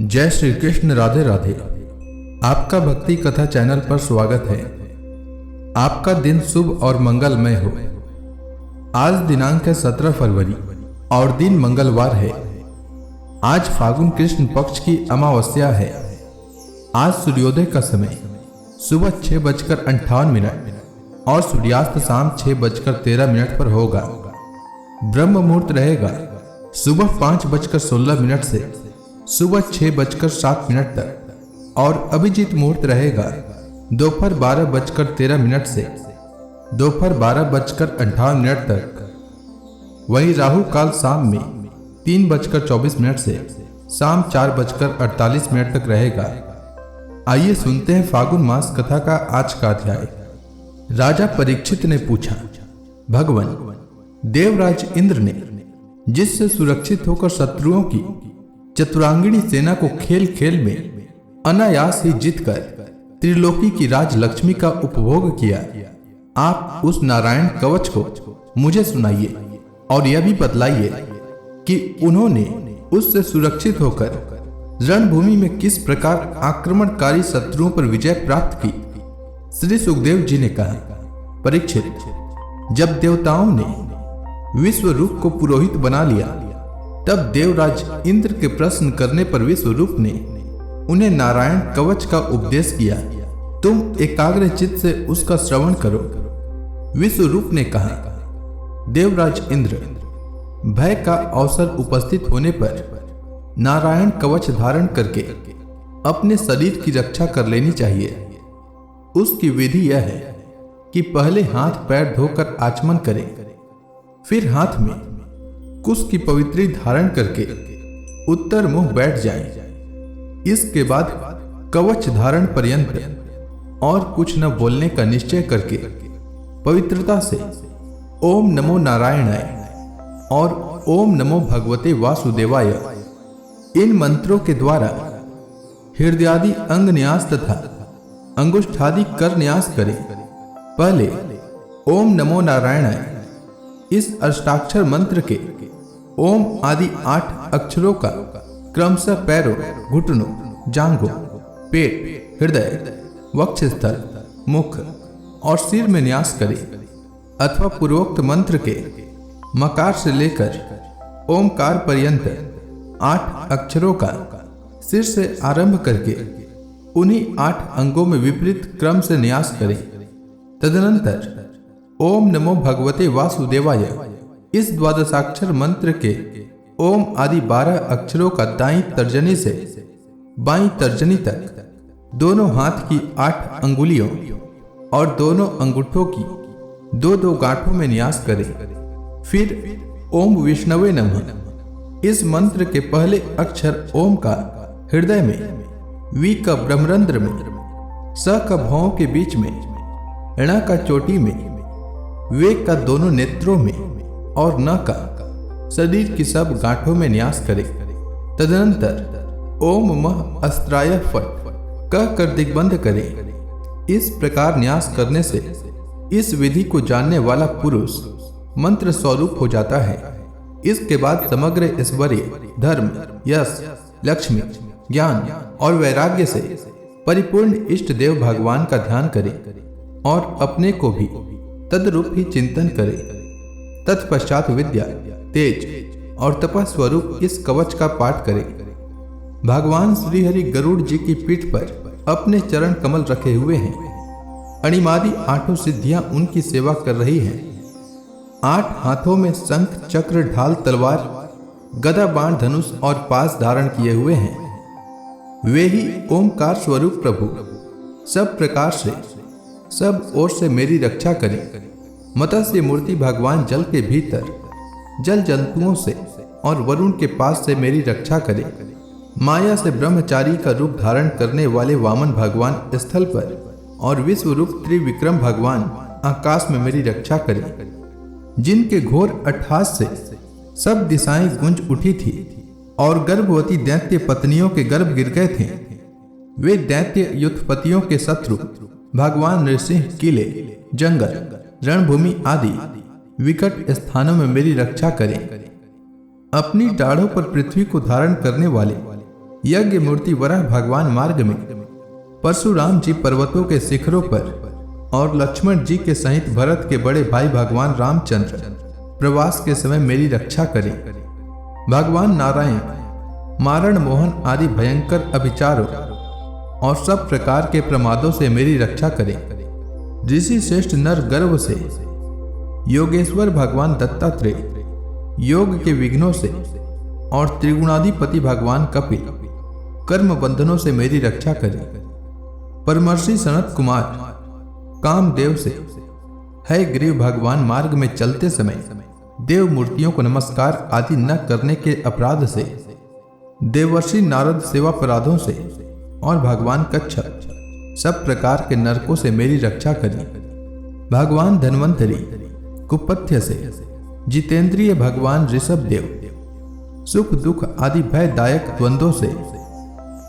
जय श्री कृष्ण। राधे राधे। आपका भक्ति कथा चैनल पर स्वागत है। आपका दिन शुभ और मंगलमय हो। आज दिनांक है 17 फरवरी और दिन मंगलवार है। आज फागुन कृष्ण पक्ष की अमावस्या है। आज सूर्योदय का समय सुबह 6:58 और सूर्यास्त शाम 6:13 पर होगा। ब्रह्म मुहूर्त रहेगा सुबह 5:16 से सुबह 6:07 तक और अभिजीत मुहूर्त रहेगा दोपहर 12:13 से दोपहर 12:58 तक। वहीं राहु काल शाम में 3:24 से शाम 4:48 तक रहेगा। आइए सुनते हैं फागुन मास कथा का आज का अध्याय। राजा परीक्षित ने पूछा, भगवान, देवराज इंद्र ने जिससे सुरक्षित होकर शत्रुओं की चतुरांगिणी सेना को खेल खेल में अनायास ही जीतकर त्रिलोकी की राजलक्ष्मी का उपभोग किया, आप उस नारायण कवच को मुझे सुनाइए और यह भी बतलाइए कि उन्होंने उससे सुरक्षित होकर रणभूमि में किस प्रकार आक्रमणकारी शत्रुओं पर विजय प्राप्त की। श्री सुखदेव जी ने कहा, परीक्षित, जब देवताओं ने विश्व रूप को पुरोहित बना लिया तब देवराज इंद्र के प्रश्न करने पर विश्वरूप ने उन्हें नारायण कवच का उपदेश किया। तुम एकाग्र चित्त से उसका श्रवण करो। विश्वरूप ने कहा, देवराज इंद्र, भय का अवसर उपस्थित होने पर नारायण कवच धारण करके अपने शरीर की रक्षा कर लेनी चाहिए। उसकी विधि यह है कि पहले हाथ पैर धोकर आचमन करें, फिर हाथ में कुश की पवित्री धारण करके उत्तर मुंह बैठ जाएं। इसके बाद कवच धारण पर्यंत और कुछ न बोलने का निश्चय करके पवित्रता से ओम नमो नारायणाय और ओम नमो भगवते वासुदेवाय इन मंत्रों के द्वारा हृदयादि अंग न्यास तथा अंगुष्ठादि कर न्यास करें। पहले ओम नमो नारायणाय इस अष्टाक्षर मंत्र के ओम आदि 8 अक्षरों का क्रमशः पैरों, घुटनों, जांघों, पेट, हृदय, वक्षस्थल, मुख और सिर में न्यास करें अथवा पूर्वोक्त मंत्र के मकार से लेकर ओमकार पर्यंत 8 अक्षरों का सिर से आरंभ करके उन्हीं 8 अंगों में विपरीत क्रम से न्यास करें। तदनंतर ओम नमो भगवते वासुदेवाय इस द्वादशाक्षर मंत्र के ओम आदि 12 अक्षरों का दाईं तर्जनी से बाईं तर्जनी तक दोनों हाथ की 8 अंगुलियों और दोनों अंगूठों की 2-2 गांठों में न्यास करें। फिर ओम विष्णवे नमः इस मंत्र के पहले अक्षर ओम का हृदय में, वी का ब्रह्मरंध्र में, स का भौं के बीच में, ण का चोटी में, वे का दोनों नेत्रों में और न का शरीर की सब गांठों में न्यास करें। तदनंतर ओम मह अस्त्राय फट कह कर दिग्बंध करें। इस प्रकार न्यास करने से इस विधि को जानने वाला पुरुष मंत्र स्वरूप हो जाता है। इसके बाद समग्र ऐश्वर्य, धर्म, यश, लक्ष्मी, ज्ञान और वैराग्य से परिपूर्ण इष्ट देव भगवान का ध्यान करें और अपने को भी तदरूप ही चिंतन करें। तत्पश्चात विद्या, तेज और तपः स्वरूप इस कवच का पाठ करें। भगवान श्री हरि गरुड़ जी की पीठ पर अपने चरण कमल रखे हुए हैं। अणिमादि 8 सिद्धियां उनकी सेवा कर रही हैं। 8 हाथों में शंख, चक्र, ढाल, तलवार, गदा, बाण, धनुष और पास धारण किए हुए हैं। वे ही ओमकार स्वरूप प्रभु सब प्रकार से सब ओर से मेरी रक्षा करें। मत्स्य मूर्ति भगवान जल के भीतर जल जंतुओं से और वरुण के पास से मेरी रक्षा करें। माया से ब्रह्मचारी का रूप धारण करने वाले वामन भगवान स्थल पर और विश्व रूप त्रिविक्रम भगवान आकाश में मेरी रक्षा करें। जिनके घोर अट्टहास से सब दिशाएं गूंज उठी थी और गर्भवती दैत्य पत्नियों के गर्भ गिर गए थे, वे दैत्य युद्धपतियों के शत्रु भगवान नृसिंह किले, जंगल, रणभूमि आदि विकट स्थानों में मेरी रक्षा करें। अपनी डाढ़ों पर पृथ्वी को धारण करने वाले यज्ञ मूर्ति वराह भगवान मार्ग में, परशुराम जी पर्वतों के शिखरों पर और लक्ष्मण जी के सहित भरत के बड़े भाई भगवान रामचंद्र प्रवास के समय मेरी रक्षा करें। भगवान नारायण मारण मोहन आदि भयंकर अभिचारों और सब प्रकार के प्रमादों से मेरी रक्षा करें। ऋषि श्रेष्ठ नर गर्व से, योगेश्वर भगवान दत्तात्रेय योग के विघ्नों से और त्रिगुणाधिपति भगवान कपिल कर्म बंधनों से मेरी रक्षा करें। परमर्षि सनत कुमार कामदेव से, है ग्रीव भगवान मार्ग में चलते समय देव मूर्तियों को नमस्कार आदि न करने के अपराध से, देवर्षि नारद सेवा अपराधों से और भगवान कच्छप सब प्रकार के नरकों से मेरी रक्षा करें। भगवान धन्वंतरी कुपथ्य से, जितेंद्रिय भगवान ऋषभ देव सुख दुख आदि भयदायक द्वंद्वों से,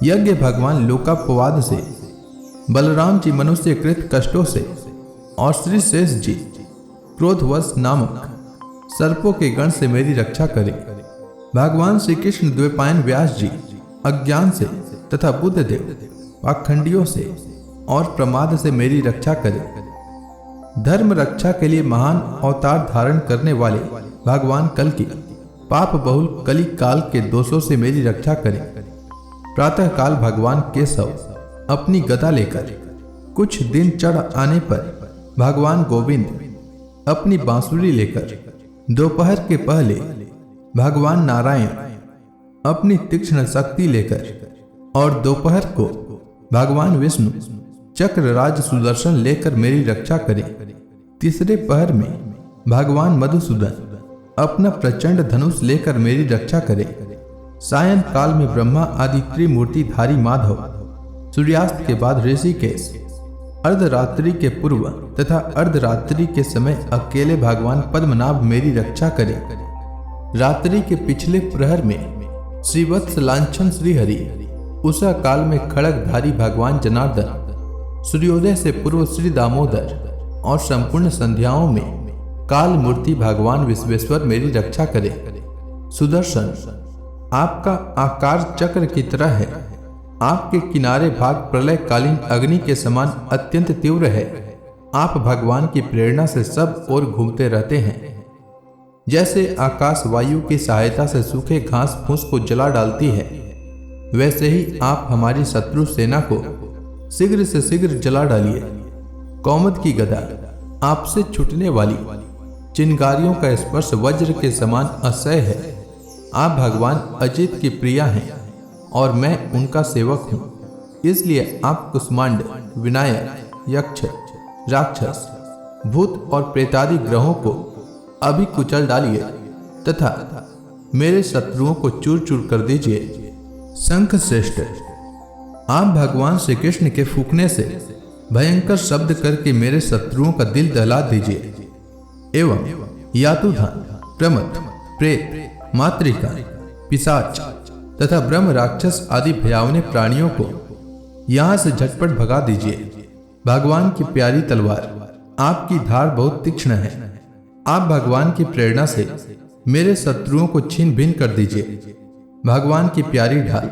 यज्ञ भगवान लोकापवाद से, बलराम जी मनुष्य कृत कष्टों से और श्री शेष जी क्रोधवश नामक सर्पों के गण से मेरी रक्षा करें। भगवान श्री कृष्ण द्वैपायन व्यास जी अज्ञान से तथा बुद्ध देव पाखंडियों से और प्रमाद से मेरी रक्षा करें। धर्म रक्षा के लिए महान अवतार धारण करने वाले भगवान कल की पाप बहुल कली काल के दोषों से मेरी रक्षा करें। प्रातः काल भगवान केशव अपनी गदा लेकर, कुछ दिन चढ़ आने पर भगवान गोविंद अपनी बांसुरी लेकर, दोपहर के पहले भगवान नारायण अपनी तीक्ष्ण शक्ति लेकर और दोपहर को भगवान विष्णु चक्रराज सुदर्शन लेकर मेरी रक्षा करें। तीसरे पहर में भगवान मधुसूदन अपना प्रचंड धनुष लेकर मेरी रक्षा करें। सायं काल में ब्रह्मा आदि त्रिमूर्तिधारी माधव, सूर्यास्त के बाद ऋषिकेश, अर्धरात्रि के पूर्व तथा अर्धरात्रि के समय अकेले भगवान पद्मनाभ मेरी रक्षा करें। रात्रि के पिछले प्रहर में श्रीवत्स लांछन श्रीहरि, उषा काल में खड़गधारी भगवान जनार्दन, सूर्योदय से पूर्व श्री दामोदर और संपूर्ण संध्याओं में काल मूर्ति भगवान विश्वेश्वर मेरी रक्षा करें। सुदर्शन आपका आकार चक्र की तरह है, आपके किनारे भाग प्रलयकालीन अग्नि के समान अत्यंत तीव्र है। आप भगवान की प्रेरणा से सब ओर घूमते रहते हैं। जैसे आकाश वायु की सहायता से सूखे घास फूस को जला डालती है, वैसे ही आप हमारी शत्रु सेना को शीघ्र से शीघ्र जला डालिए। कौमद की गदा आपसे छूटने वाली चिंगारियों का स्पर्श वज्र के समान असह्य है। आप भगवान अजित की प्रिया हैं और मैं उनका सेवक हूँ, इसलिए आप कुष्मांड, विनायक, यक्ष, राक्षस, भूत और प्रेतादि ग्रहों को अभी कुचल डालिए तथा मेरे शत्रुओं को चूर चूर कर दीजिए। शंख श्रेष्ठ आप भगवान श्री कृष्ण के फूंकने से भयंकर शब्द करके मेरे शत्रुओं का दिल दहला दीजिए। एवं यातुधान, प्रमथ, प्रेत, मातृका, पिशाच तथा ब्रह्म राक्षस आदि भयावने प्राणियों को यहाँ से झटपट भगा दीजिए। भगवान की प्यारी तलवार, आपकी धार बहुत तीक्ष्ण है। आप भगवान की प्रेरणा से मेरे शत्रुओं को छीन भिन्न कर दीजिए। भगवान की प्यारी ढाल,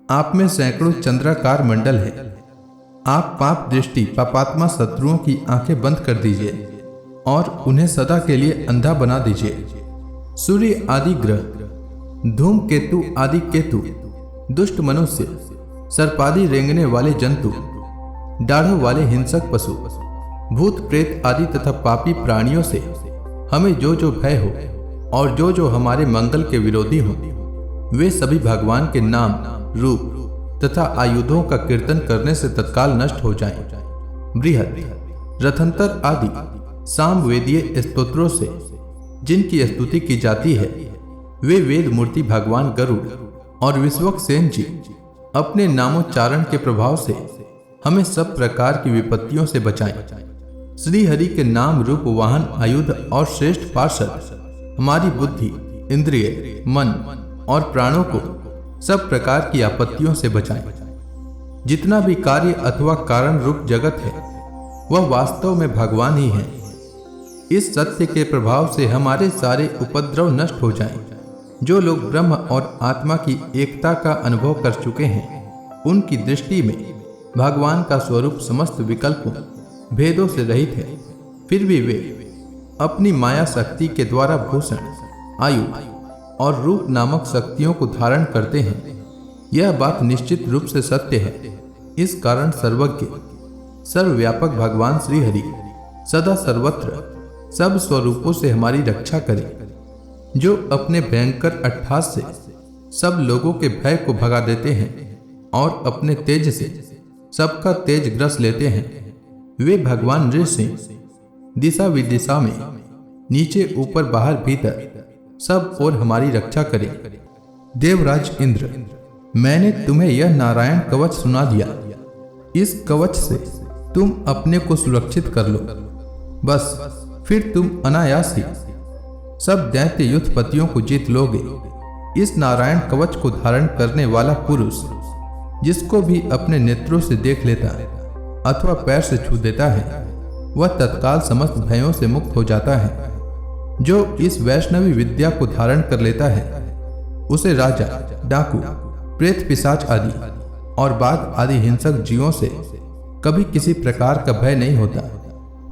आप में सैकड़ों चंद्राकार मंडल है। आप पाप दृष्टि पापात्मा शत्रुओं की आंखें बंद कर दीजिए और उन्हें सदा के लिए अंधा बना दीजिए। सूर्य आदि ग्रह, धूमकेतु आदि केतु, दुष्ट मनुष्य, सर्पादि रेंगने वाले जंतु, दाढ़ों वाले हिंसक पशु, भूत प्रेत आदि तथा पापी प्राणियों से हमें जो जो भय हो और जो जो हमारे मंगल के विरोधी हो, वे सभी भगवान के नाम, रूप तथा आयुधों का कीर्तन करने से तत्काल नष्ट हो जाएं। बृहद, रथंतर आदि सामवेदीय स्तोत्रों से जिनकी स्तुति की जाती है, वे वेद मूर्ति भगवान गरुड़ और विश्वक्सेन जी अपने नामोच्चारण के प्रभाव से हमें सब प्रकार की विपत्तियों से बचाएं। श्री हरि के नाम रूप वाहन आयुध और श्रेष्ठ पार्षद हमारी बुद्धि, इंद्रिय, मन और प्राणों को सब प्रकार की आपत्तियों से बचाएं। जितना भी कार्य अथवा कारण रूप जगत है, वह वास्तव में भगवान ही है। इस सत्य के प्रभाव से हमारे सारे उपद्रव नष्ट हो जाएं। जो लोग ब्रह्म और आत्मा की एकता का अनुभव कर चुके हैं, उनकी दृष्टि में भगवान का स्वरूप समस्त विकल्पों भेदों से रहित है। फिर भी वे अपनी माया शक्ति के द्वारा भूषण, आयु और रूप नामक शक्तियों को धारण करते हैं। यह बात निश्चित रूप से सत्य है। इस कारण सर्वज्ञ सर्वव्यापक भगवान श्री हरि सदा सर्वत्र सब स्वरूपों से हमारी रक्षा करे, जो अपने भयंकर अट्टहास से सब लोगों के भय को भगा देते हैं और अपने तेज से सबका तेज ग्रस लेते हैं। वे भगवान नृसिंह दिशा विदिशा में नीचे ऊपर बाहर भीतर सब और हमारी रक्षा करें। देवराज इंद्र, मैंने तुम्हें यह नारायण कवच सुना दिया। इस कवच से तुम अपने को सुरक्षित कर लो। बस फिर तुम अनायास ही सब दैत्य युद्धपतियों को जीत लोगे। इस नारायण कवच को धारण करने वाला पुरुष जिसको भी अपने नेत्रों से देख लेता है अथवा पैर से छू देता है, वह तत्काल समस्त भयों से मुक्त हो जाता है। जो इस वैष्णवी विद्या को धारण कर लेता है, उसे राजा, डाकू, प्रेत, पिशाच आदि और बाघ आदि हिंसक जीवों से कभी किसी प्रकार का भय नहीं होता।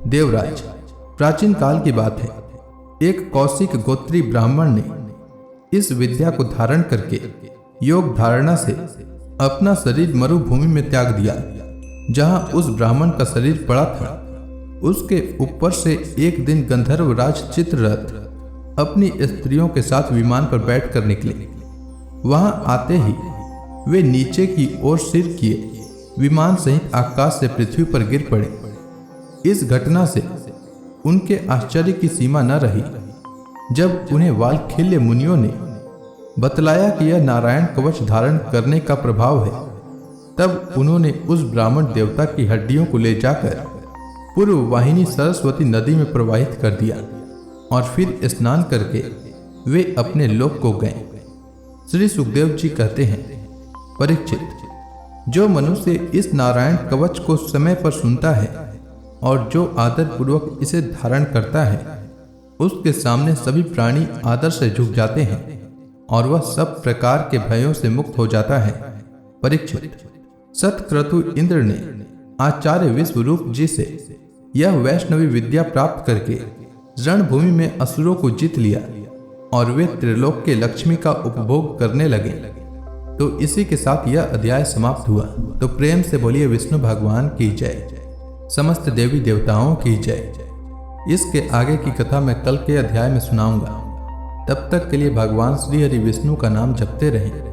देवराज, प्राचीन काल की बात है, एक कौशिक गोत्री ब्राह्मण ने इस विद्या को धारण करके योग धारणा से अपना शरीर मरुभूमि में त्याग दिया। जहां उस ब्राह्मण का शरीर पड़ा था, उसके ऊपर से एक दिन गंधर्वराज चित्ररथ अपनी स्त्रियों के साथ विमान पर बैठकर निकले। वहां आते ही वे नीचे की ओर सिर किए विमान सहित आकाश से पृथ्वी पर गिर पड़े। इस घटना से उनके आश्चर्य की सीमा न रही। जब उन्हें वाल्खिल्य मुनियों ने बतलाया कि यह नारायण कवच धारण करने का प्रभाव है, तब उन्होंने उस ब्राह्मण देवता की हड्डियों को ले जाकर पूर्व वाहिनी सरस्वती नदी में प्रवाहित कर दिया और फिर स्नान करके वे अपने लोक को गए। श्री सुखदेव जी कहते हैं, परीक्षित, जो मनुष्य इस नारायण कवच को समय पर सुनता है और जो आदर पूर्वक इसे धारण करता है, उसके सामने सभी प्राणी आदर से झुक जाते हैं और वह सब प्रकार के भयों से मुक्त हो जाता है। परीक्षित, सतक्रतु इंद्र ने आचार्य विश्वरूप जी से यह वैष्णवी विद्या प्राप्त करके रणभूमि में असुरों को जीत लिया और वे त्रिलोक के लक्ष्मी का उपभोग करने लगे। तो इसी के साथ यह अध्याय समाप्त हुआ। तो प्रेम से बोलिए विष्णु भगवान की जय, समस्त देवी देवताओं की जय। इसके आगे की कथा मैं कल के अध्याय में सुनाऊंगा। तब तक के लिए भगवान श्री हरि विष्णु का नाम जपते रहें।